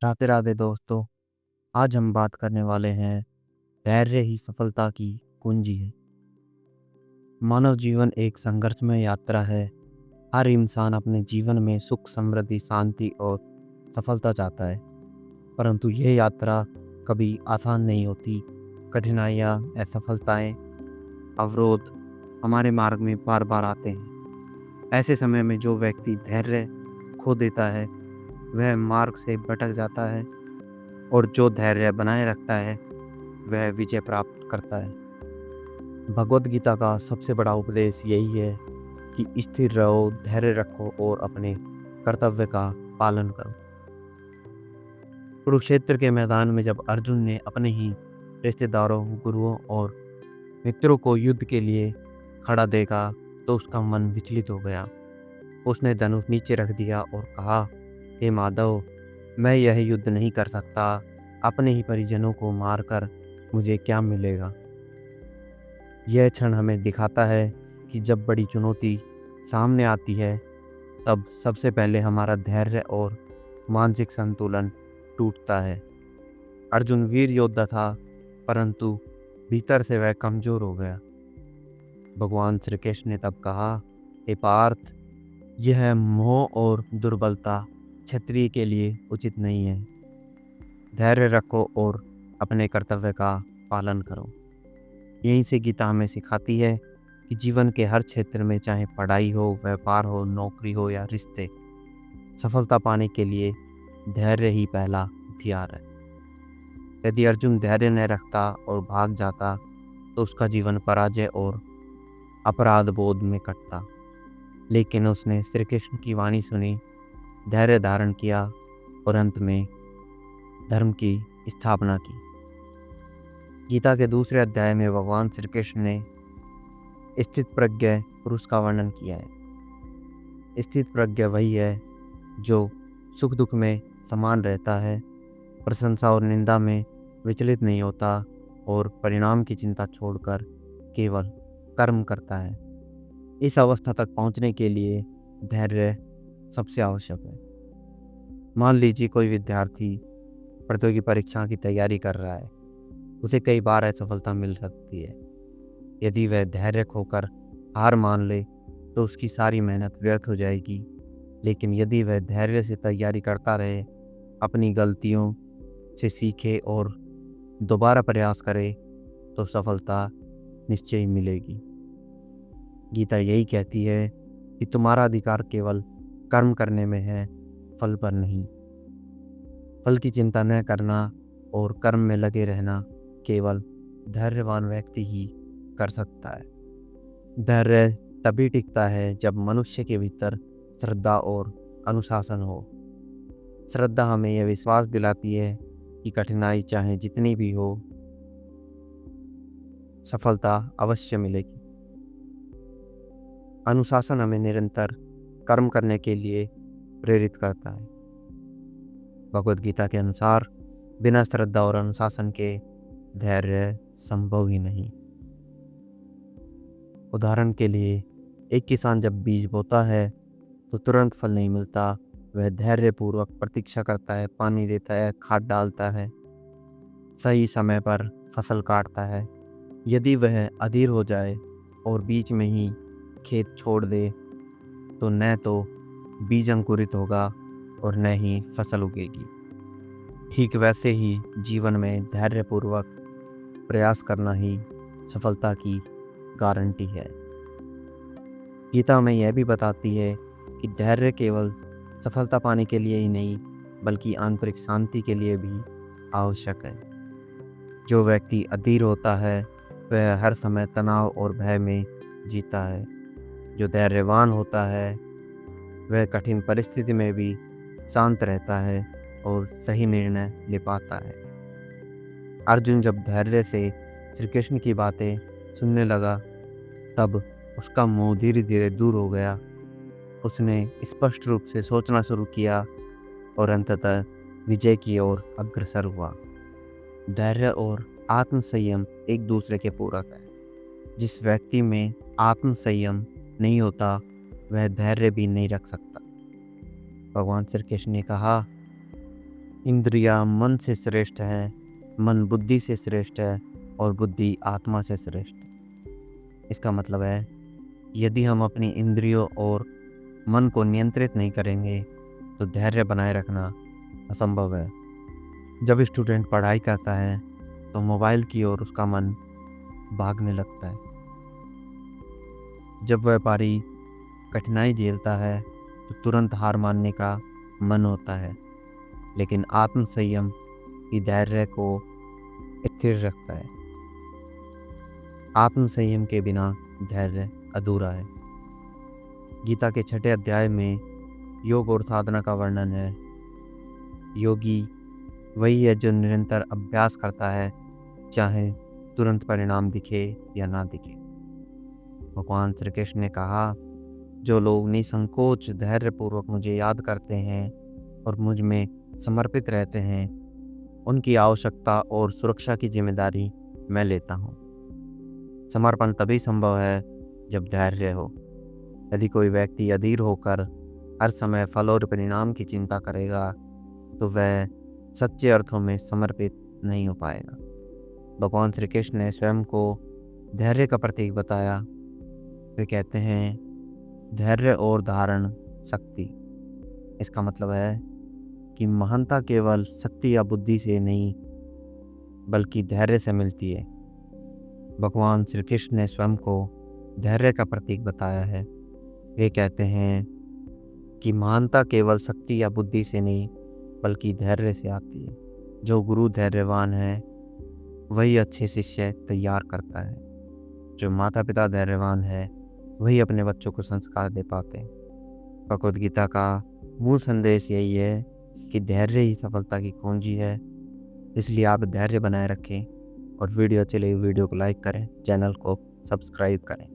राधे राधे दोस्तों। आज हम बात करने वाले हैं धैर्य ही सफलता की कुंजी है। मानव जीवन एक संघर्षमय यात्रा है। हर इंसान अपने जीवन में सुख, समृद्धि, शांति और सफलता चाहता है, परंतु यह यात्रा कभी आसान नहीं होती। कठिनाइयाँ, असफलताएं, अवरोध हमारे मार्ग में बार बार आते हैं। ऐसे समय में जो व्यक्ति धैर्य खो देता है वह मार्ग से भटक जाता है, और जो धैर्य बनाए रखता है वह विजय प्राप्त करता है। भगवत गीता का सबसे बड़ा उपदेश यही है कि स्थिर रहो, धैर्य रखो और अपने कर्तव्य का पालन करो। कुरुक्षेत्र के मैदान में जब अर्जुन ने अपने ही रिश्तेदारों, गुरुओं और मित्रों को युद्ध के लिए खड़ा देखा तो उसका मन विचलित हो गया। उसने धनुष नीचे रख दिया और कहा, हे माधव, मैं यह युद्ध नहीं कर सकता। अपने ही परिजनों को मारकर मुझे क्या मिलेगा। यह क्षण हमें दिखाता है कि जब बड़ी चुनौती सामने आती है तब सबसे पहले हमारा धैर्य और मानसिक संतुलन टूटता है। अर्जुन वीर योद्धा था, परंतु भीतर से वह कमजोर हो गया। भगवान श्री कृष्ण ने तब कहा, हे पार्थ, यह मोह और दुर्बलता क्षत्रिय के लिए उचित नहीं है। धैर्य रखो और अपने कर्तव्य का पालन करो। यहीं से गीता हमें सिखाती है कि जीवन के हर क्षेत्र में, चाहे पढ़ाई हो, व्यापार हो, नौकरी हो या रिश्ते, सफलता पाने के लिए धैर्य ही पहला हथियार है। यदि अर्जुन धैर्य न रखता और भाग जाता तो उसका जीवन पराजय और अपराध बोध में कटता। लेकिन उसने श्री कृष्ण की वाणी सुनी, धैर्य धारण किया और अंत में धर्म की स्थापना की। गीता के दूसरे अध्याय में भगवान श्री कृष्ण ने स्थित प्रज्ञ पुरुष का वर्णन किया है। स्थित प्रज्ञ वही है जो सुख दुख में समान रहता है, प्रशंसा और निंदा में विचलित नहीं होता और परिणाम की चिंता छोड़कर केवल कर्म करता है। इस अवस्था तक पहुंचने के लिए धैर्य सबसे आवश्यक है। मान लीजिए कोई विद्यार्थी प्रतियोगी परीक्षा की तैयारी कर रहा है। उसे कई बार असफलता मिल सकती है। यदि वह धैर्य खोकर हार मान ले तो उसकी सारी मेहनत व्यर्थ हो जाएगी। लेकिन यदि वह धैर्य से तैयारी करता रहे, अपनी गलतियों से सीखे और दोबारा प्रयास करे तो सफलता निश्चय ही मिलेगी। गीता यही कहती है कि तुम्हारा अधिकार केवल कर्म करने में है, फल पर नहीं। फल की चिंता न करना और कर्म में लगे रहना केवल धैर्यवान व्यक्ति ही कर सकता है। धैर्य तभी टिकता है जब मनुष्य के भीतर श्रद्धा और अनुशासन हो। श्रद्धा हमें यह विश्वास दिलाती है कि कठिनाई चाहे जितनी भी हो, सफलता अवश्य मिलेगी। अनुशासन हमें निरंतर कर्म करने के लिए प्रेरित करता है। भगवद गीता के अनुसार बिना श्रद्धा और अनुशासन के धैर्य संभव ही नहीं। उदाहरण के लिए, एक किसान जब बीज बोता है तो तुरंत फल नहीं मिलता। वह धैर्यपूर्वक प्रतीक्षा करता है, पानी देता है, खाद डालता है, सही समय पर फसल काटता है। यदि वह अधीर हो जाए और बीच में ही खेत छोड़ दे तो न तो बीज अंकुरित होगा और न ही फसल उगेगी। ठीक वैसे ही जीवन में धैर्यपूर्वक प्रयास करना ही सफलता की गारंटी है। गीता में यह भी बताती है कि धैर्य केवल सफलता पाने के लिए ही नहीं, बल्कि आंतरिक शांति के लिए भी आवश्यक है। जो व्यक्ति अधीर होता है वह हर समय तनाव और भय में जीता है। जो धैर्यवान होता है वह कठिन परिस्थिति में भी शांत रहता है और सही निर्णय ले पाता है। अर्जुन जब धैर्य से श्री कृष्ण की बातें सुनने लगा तब उसका मोह धीरे धीरे दूर हो गया। उसने स्पष्ट रूप से सोचना शुरू किया और अंततः विजय की ओर अग्रसर हुआ। धैर्य और आत्म संयम एक दूसरे के पूरक है। जिस व्यक्ति में आत्म संयम नहीं होता वह धैर्य भी नहीं रख सकता। भगवान श्री कृष्ण ने कहा, इंद्रियां मन से श्रेष्ठ है, मन बुद्धि से श्रेष्ठ है और बुद्धि आत्मा से श्रेष्ठ है। इसका मतलब है, यदि हम अपनी इंद्रियों और मन को नियंत्रित नहीं करेंगे तो धैर्य बनाए रखना असंभव है। जब स्टूडेंट पढ़ाई करता है तो मोबाइल की ओर उसका मन भागने लगता है। जब व्यापारी कठिनाई झेलता है तो तुरंत हार मानने का मन होता है, लेकिन आत्म संयम ही धैर्य को स्थिर रखता है। आत्म संयम के बिना धैर्य अधूरा है। गीता के 6 अध्याय में योग और साधना का वर्णन है। योगी वही है जो निरंतर अभ्यास करता है, चाहे तुरंत परिणाम दिखे या ना दिखे। भगवान श्री कृष्ण ने कहा, जो लोग निसंकोच धैर्यपूर्वक मुझे याद करते हैं और मुझ में समर्पित रहते हैं, उनकी आवश्यकता और सुरक्षा की जिम्मेदारी मैं लेता हूँ। समर्पण तभी संभव है जब धैर्य हो। यदि कोई व्यक्ति अधीर होकर हर समय फल और परिणाम की चिंता करेगा तो वह सच्चे अर्थों में समर्पित नहीं हो पाएगा। भगवान श्री कृष्ण ने स्वयं को धैर्य का प्रतीक बताया। वे कहते हैं, धैर्य और धारण शक्ति। इसका मतलब है कि महानता केवल शक्ति या बुद्धि से नहीं बल्कि धैर्य से मिलती है। भगवान श्री कृष्ण ने स्वयं को धैर्य का प्रतीक बताया है। वे कहते हैं कि महानता केवल शक्ति या बुद्धि से नहीं बल्कि धैर्य से आती है। जो गुरु धैर्यवान है वही अच्छे शिष्य तैयार करता है। जो माता पिता धैर्यवान है वही अपने बच्चों को संस्कार दे पाते हैं। भगवद गीता का मूल संदेश यही है कि धैर्य ही सफलता की कुंजी है। इसलिए आप धैर्य बनाए रखें और वीडियो अच्छी लगी वीडियो को लाइक करें, चैनल को सब्सक्राइब करें।